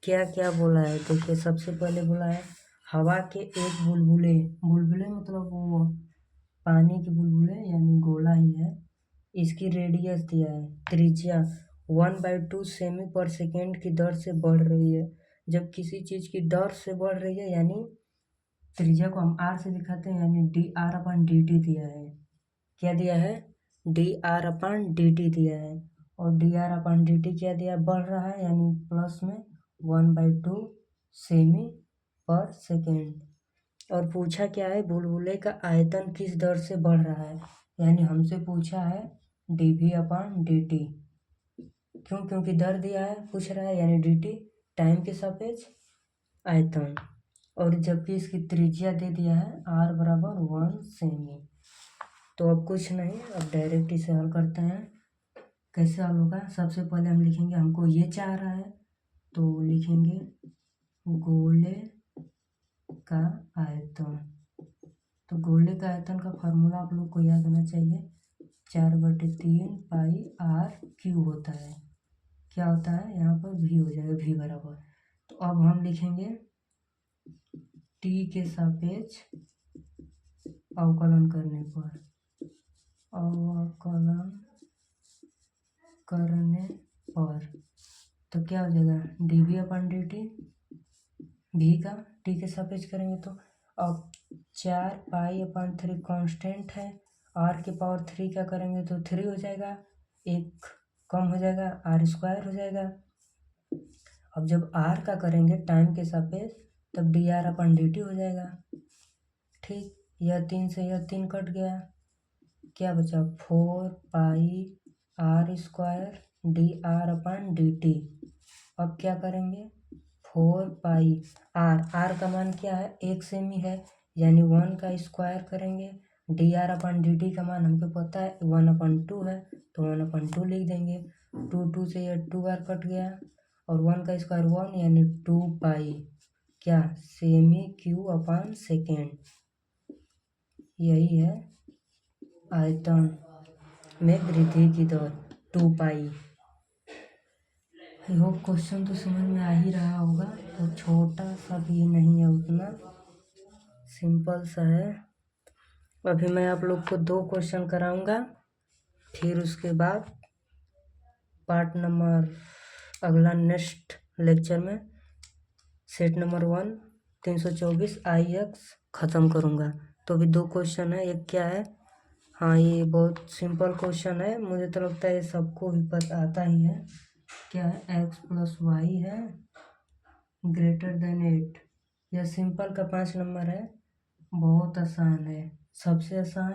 क्या क्या बोला है देखिए, सबसे पहले बोला है हवा के एक बुलबुले, बुलबुले मतलब वो पानी के बुलबुले यानी गोला ही है, इसकी रेडियस दिया है त्रिज्या 1/2 सेमी पर सेकेंड की दर से बढ़ रही है। जब किसी चीज़ की दर से बढ़ रही है, यानी त्रिज्या को हम r से दिखाते हैं, यानी dr/dt दिया है, क्या दिया है dr/dt दिया है और dr/dt क्या दिया, बढ़ रहा है यानी प्लस में 1/2 सेमी पर सेकेंड। और पूछा क्या है, बुलबुले का आयतन किस दर से बढ़ रहा है, यानी हमसे पूछा है dv/dt। क्यों, क्योंकि दर दिया है पूछ रहा है, यानी dt टाइम के सापेक्ष आयतन, और जबकि इसकी त्रिज्या दे दिया है r बराबर 1 सेमी। तो अब कुछ नहीं, अब डायरेक्ट इसे हल करते हैं। कैसे हल होगा, सबसे पहले हम लिखेंगे, हमको ये चाह रहा है तो लिखेंगे गोले का आयतन। तो गोले का आयतन का फार्मूला आप लोग को याद होना चाहिए, 4/3 पाई r क्यूब होता है। क्या होता है, यहाँ पर v हो जाएगा, v बराबर। तो अब हम लिखेंगे t के सापेक्ष अवकलन करने पर, अवकलन करने पर तो क्या हो जाएगा, dv/dt, v का t के सापेक्ष करेंगे तो अब 4π/3 कांस्टेंट है, r के पावर 3 का करेंगे तो 3 हो जाएगा, एक कम हो जाएगा, r² हो जाएगा। अब जब r का करेंगे टाइम के सापेक्ष तब dr/dt हो जाएगा। ठीक, यह 3 से यह 3 कट गया, क्या बचा, 4πr² dr/dt। अब क्या करेंगे, 4πr का मान क्या है, 1 सेमी है, यानी 1 का स्क्वायर करेंगे। dr/dt का मान हमको पता है 1/2 है, तो 1/2 लिख देंगे। 2 से यह 2 बार कट गया, और 1 का स्क्वायर 1 यानी 2π क्या, सेमी क्यूब/ सेकेंड। यही है आयतन में वृद्धि की दर 2π। आई होप क्वेश्चन तो समझ में आ ही रहा होगा, तो छोटा सा भी नहीं है, उतना सिंपल सा है। अभी मैं आप लोग को 2 क्वेश्चन कराऊंगा, फिर उसके बाद पार्ट नंबर अगला नेक्स्ट लेक्चर में सेट नंबर 1 324 IX ख़त्म करूंगा। तो अभी 2 क्वेश्चन है, एक क्या है, हाँ ये बहुत सिंपल क्वेश्चन है, मुझे तो लगता है ये सबको भी पता आता ही है। क्या है, x + y है ग्रेटर देन 8। यह सिंपल का 5 नंबर है, बहुत आसान है, सबसे आसान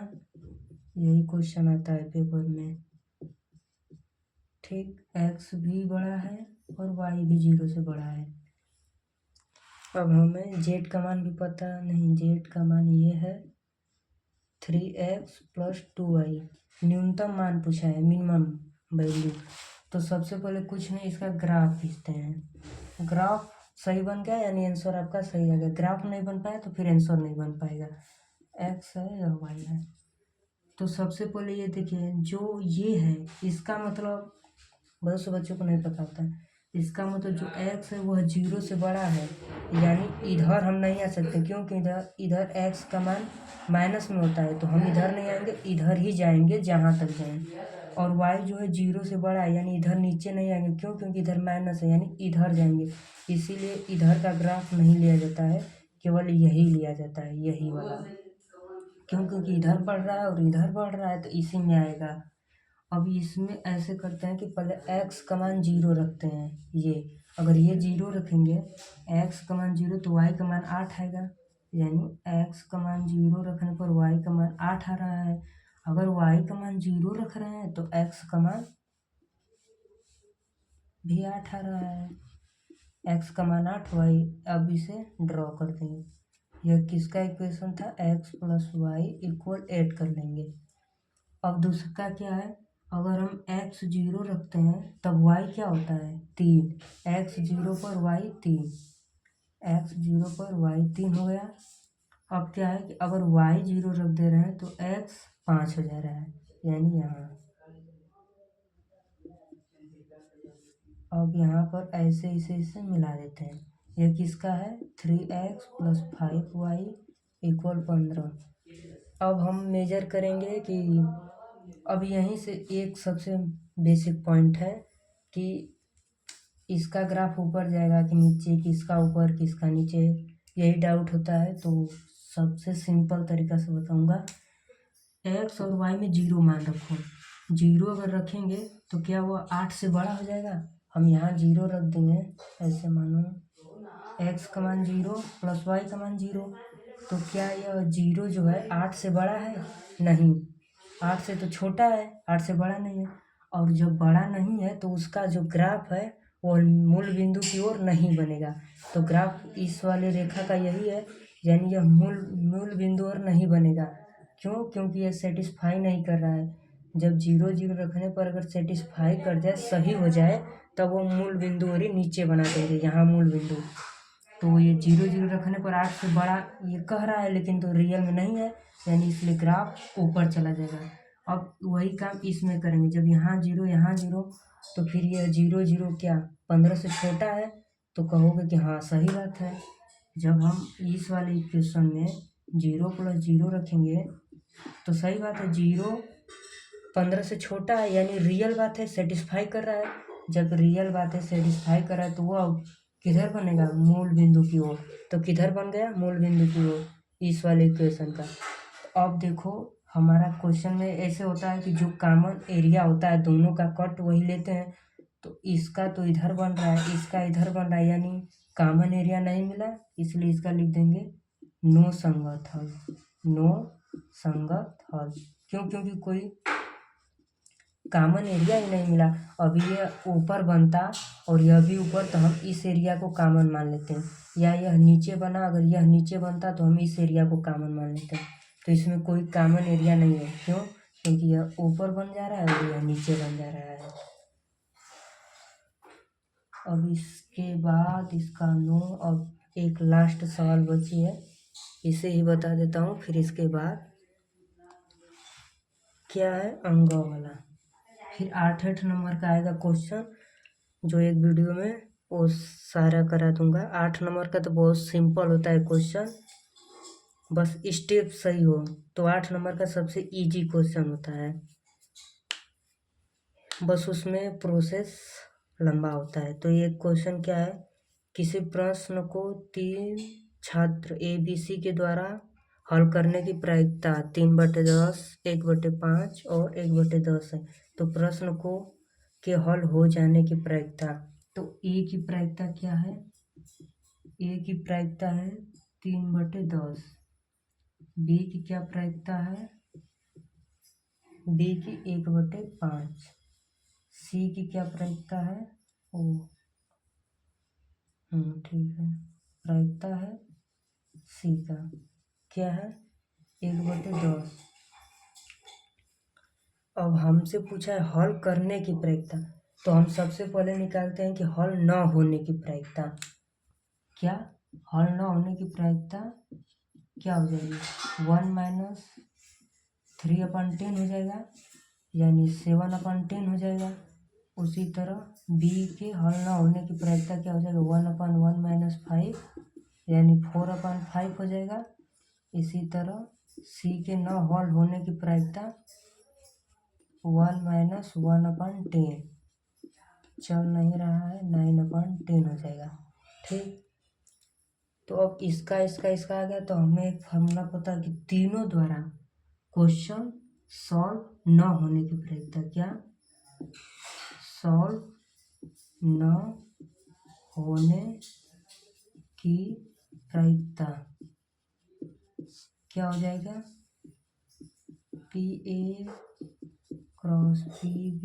यही क्वेश्चन आता है पेपर में। ठीक, x भी बड़ा है और y भी 0 से बड़ा है। अब हमें z का मान भी पता नहीं, z का मान ये है 3x + 2y। न्यूनतम मान पूछा है, मिनिमम वैल्यू। तो सबसे पहले कुछ नहीं, इसका ग्राफ खींचते हैं। ग्राफ सही बन गया यानी आंसर आपका सही आ गया, ग्राफ नहीं बन पाया तो फिर आंसर नहीं बन पाएगा। x है या y है, तो सबसे पहले ये देखिए, जो ये है इसका मतलब बहुत से बच्चों को नहीं पता होता है, इसका मतलब जो x है वह 0 से बड़ा है, यानी इधर हम नहीं आ सकते, क्योंकि इधर x का मान माइनस में होता है, तो हम इधर नहीं आएंगे, इधर ही जाएंगे जहाँ तक जाएं। और y जो है 0 से बड़ा है, यानी इधर नीचे नहीं आएंगे, क्यों, क्योंकि इधर माइनस है, यानी इधर जाएंगे। इसीलिए इधर का ग्राफ नहीं लिया जाता है, केवल यही लिया जाता है, यही वाला। क्यों, क्योंकि इधर बढ़ रहा है और इधर बढ़ रहा है, तो इसी में आएगा। अब इसमें ऐसे करते हैं कि पहले x का मान 0 रखते हैं, ये अगर ये 0 रखेंगे, x का मान 0 तो y का मान 8 आएगा, यानी x का मान 0 रखने पर y का मान 8 आ रहा है। अगर y का मान 0 रख रहे हैं तो x का मान भी 8 आ रहा है, x का मान 8, y। अब इसे ड्रॉ कर देंगे, यह किसका इक्वेशन था, x + y = 8 कर लेंगे। अब दूसरा क्या है, अगर हम x 0 रखते हैं तब y क्या होता है, 3। x 0 पर y 3, x 0 पर y 3 हो गया। अब क्या है कि अगर y 0 रख दे रहे हैं तो x 5 हो जा रहा है, यानी यहाँ। अब यहाँ पर ऐसे इसे मिला देते हैं, यह किसका है, 3x + 5y = 15। अब हम मेजर करेंगे कि अब यहीं से एक सबसे बेसिक पॉइंट है कि इसका ग्राफ ऊपर जाएगा कि नीचे, किसका ऊपर किसका नीचे, यही डाउट होता है। तो सबसे सिंपल तरीका से बताऊंगा, x और y में 0 मान रखो, जीरो अगर रखेंगे तो क्या वो 8 से बड़ा हो जाएगा। हम यहाँ जीरो रख देंगे, ऐसे मानो x का मान जीरो प्लस y का मान जीरो, तो क्या यह जीरो जो है 8 से बड़ा है? नहीं, 8 से तो छोटा है, 8 से बड़ा नहीं है। और जब बड़ा नहीं है तो उसका जो ग्राफ है वो मूल बिंदु की ओर नहीं बनेगा। तो ग्राफ इस वाले रेखा का यही है, यानी यह मूल बिंदु और नहीं बनेगा। क्यों? क्योंकि यह सेटिस्फाई नहीं कर रहा है। जब जीरो जीरो रखने पर अगर सेटिस्फाई कर जाए, सही हो जाए, तब वो मूल बिंदु और ही नीचे बना देंगे, यहाँ मूल बिंदु। तो ये जीरो जीरो रखने पर 8 से बड़ा ये कह रहा है, लेकिन तो रियल में नहीं है, यानी इसलिए ग्राफ ऊपर चला जाएगा। अब वही काम इसमें करेंगे, जब यहाँ जीरो, तो फिर ये जीरो जीरो क्या 15 से छोटा है, तो कहोगे कि हाँ सही बात है। जब हम इस वाले इक्वेशन में जीरो प्लस जीरो रखेंगे तो सही बात है, जीरो 15 से छोटा है, यानी रियल बात है, सेटिस्फाई कर रहा है। जब रियल बात है, सेटिस्फाई कर रहा है, तो वो अब किधर बनेगा? मूल बिंदु की ओर। तो किधर बन गया? मूल बिंदु की ओर, इस वाले इक्वेशन का। अब देखो, हमारा क्वेश्चन में ऐसे होता है कि जो कॉमन एरिया होता है दोनों का कट वही लेते हैं। तो इसका तो इधर बन रहा है, इसका इधर बन रहा है, यानी कॉमन एरिया नहीं मिला, इसलिए इसका लिख देंगे नो संगत हल। नो संगत हल क्यों? क्योंकि कोई कॉमन एरिया ही नहीं मिला। अभी ये ऊपर बनता और यह भी ऊपर, तो हम इस एरिया को कॉमन मान लेते हैं, या यह नीचे बना, अगर यह नीचे बनता तो हम इस एरिया को कॉमन मान लेते हैं। तो इसमें कोई कॉमन एरिया नहीं है। क्यों? क्योंकि यह ऊपर बन जा रहा है और यह नीचे बन जा रहा है। अब इसके बाद इसका नो। अब एक लास्ट सवाल बची है, इसे ही बता देता हूँ, फिर इसके बाद क्या है अंगों वाला। फिर 8 नंबर का आएगा क्वेश्चन, जो एक वीडियो में वो सारा करा दूंगा। 8 नंबर का तो बहुत सिंपल होता है क्वेश्चन, बस स्टेप सही हो तो 8 नंबर का सबसे इजी क्वेश्चन होता है। बस उसमें प्रोसेस लंबा होता है। तो ये क्वेश्चन क्या है, किसी प्रश्न को 3 छात्र ABC के द्वारा हल करने की प्रायिकता 3/10, 1/5 और 1/10 है। तो प्रश्न को के हल हो जाने की प्रायिकता, तो ए की प्रायिकता क्या है? ए की प्रायिकता है 3/10। बी की क्या प्रायिकता है? बी की 1/5। सी की क्या प्रायिकता है? ओ ठीक है, प्रायिकता है सी का क्या है? 1/10। अब हमसे पूछा है हल करने की प्रायिकता, तो हम सबसे पहले निकालते हैं कि हल न होने की प्रायिकता। क्या? हल न होने की प्रायिकता क्या हो जाएगी? 1 - 3/10 हो जाएगा, यानी 7/10 हो जाएगा। उसी तरह बी के हल न होने की प्रायिकता क्या हो जाएगा? 1/1 - 5, यानी 4/5 हो जाएगा। इसी तरह सी के न हल होने की प्रायिकता 1 - 1/10, चल नहीं रहा है, 9/10 हो जाएगा। ठीक, तो अब इसका इसका इसका आ गया, तो हमें एक फार्मूला पता है कि तीनों द्वारा क्वेश्चन सॉल्व न होने की प्रायिकता, क्या? सॉल्व न होने की प्रायिकता क्या हो जाएगा? PA cross PB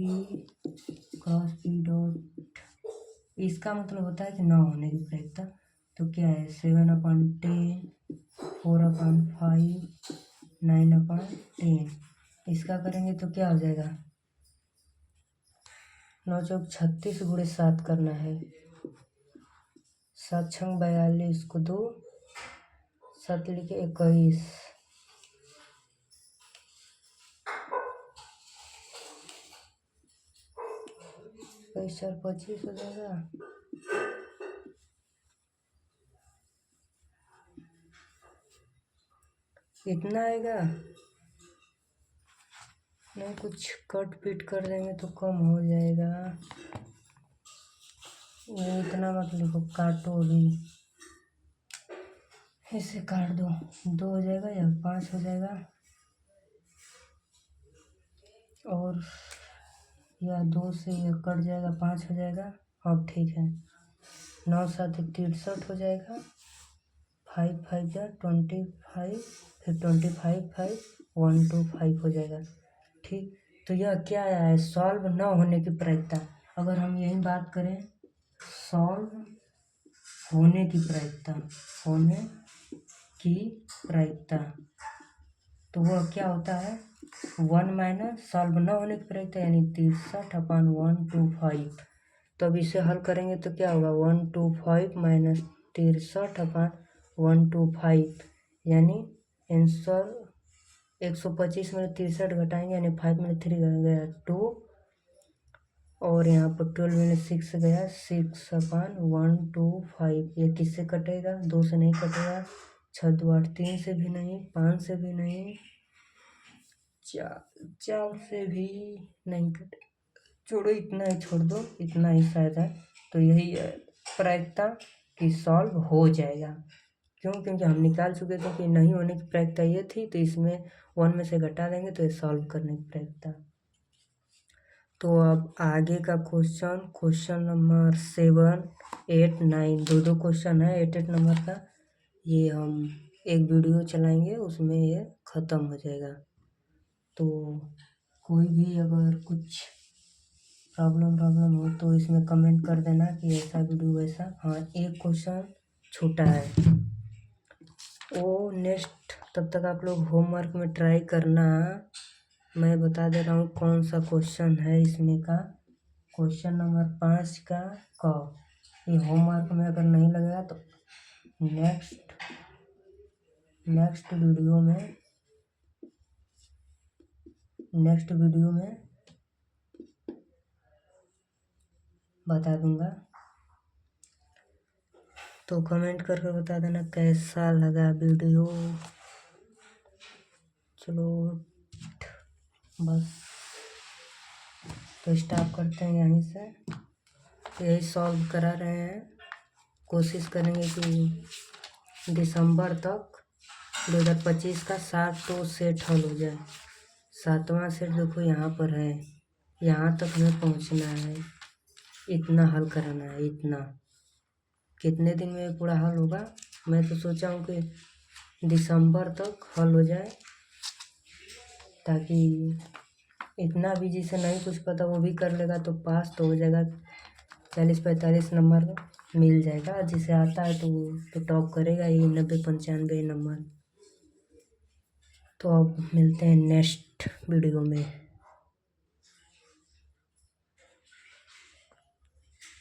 cross P dot. इसका मतलब होता है कि न होने की प्रायिकता। तो क्या है? 7/10, 4/5, 9/10। इसका करेंगे तो क्या हो जाएगा? 9 चौक 36 गुणे 7 करना है। 7 छंग 42 को 2, 7 लिखे 21, 21 4 25 हो जाएगा। इतना आएगा? नहीं, कुछ कट पीट कर देंगे तो कम हो जाएगा। ये इतना मत लिखो, काटो भी, इसे काट दो। 2 हो जाएगा या 5 हो जाएगा, और या 2 से ये कट जाएगा, 5 हो जाएगा। अब ठीक है, 9 7 63 हो जाएगा। 5 5 जा 25, फिर 25 5 125 हो जाएगा। ठीक, तो यह क्या आया है, सॉल्व न होने की प्रायिकता। अगर हम यही बात करें सॉल्व होने की प्रायिकता, होने की प्रायिकता, तो वह क्या होता है 1 माइनस सॉल्व न होने की प्रायिकता यानी 63/125। तो अब इसे हल करेंगे तो क्या होगा 125 माइनस 63/125 यानी आंसर 125 में 63 घटाएंगे यानी 5 में 3 गया 2 और यहाँ पर 12 में 6 गया 6/125। ये किससे कटेगा, 2 से नहीं कटेगा, 6 2 8 3 से भी नहीं, 5 से भी नहीं, 4 से भी नहीं कटे। छोड़ो, इतना ही छोड़ दो, इतना ही शायद है। तो यही है प्रायिकता कि सॉल्व हो जाएगा। क्यों, क्योंकि हम निकाल चुके थे कि नहीं होने की प्रायिकता ये थी, तो इसमें 1 में से घटा देंगे तो ये सॉल्व करने की प्रायिकता। तो अब आगे का क्वेश्चन नंबर 7 8 9 दो क्वेश्चन है 8 नंबर का। ये हम एक वीडियो चलाएंगे, उसमें ये ख़त्म हो जाएगा। तो कोई भी अगर कुछ प्रॉब्लम हो तो इसमें कमेंट कर देना कि ऐसा वीडियो वैसा। हाँ, एक क्वेश्चन छूटा है, वो नेक्स्ट तब तक आप लोग होमवर्क में ट्राई करना। मैं बता दे रहा हूँ कौन सा क्वेश्चन है इसमें का, क्वेश्चन नंबर 5 का क। ये होमवर्क में अगर नहीं लगेगा तो नेक्स्ट वीडियो में बता दूंगा। तो कमेंट करके बता देना कैसा लगा वीडियो। चलो बस, तो स्टार्ट करते हैं यहीं से। यही सॉल्व करा रहे हैं, कोशिश करेंगे कि दिसंबर तक 2025 का 7 सेट हल हो जाए। 7वां सेट देखो यहाँ पर है, यहाँ तक हमें पहुँचना है, इतना हल कराना है। इतना कितने दिन में पूरा हल होगा, मैं तो सोचा हूँ कि दिसंबर तक हल हो जाए, ताकि इतना भी जिसे नहीं कुछ पता वो भी कर लेगा तो पास तो हो जाएगा। 40-45 नंबर मिल जाएगा, जिसे आता है तो वो तो टॉप करेगा ही, 90-95 नंबर। तो अब मिलते हैं नेक्स्ट वीडियो में।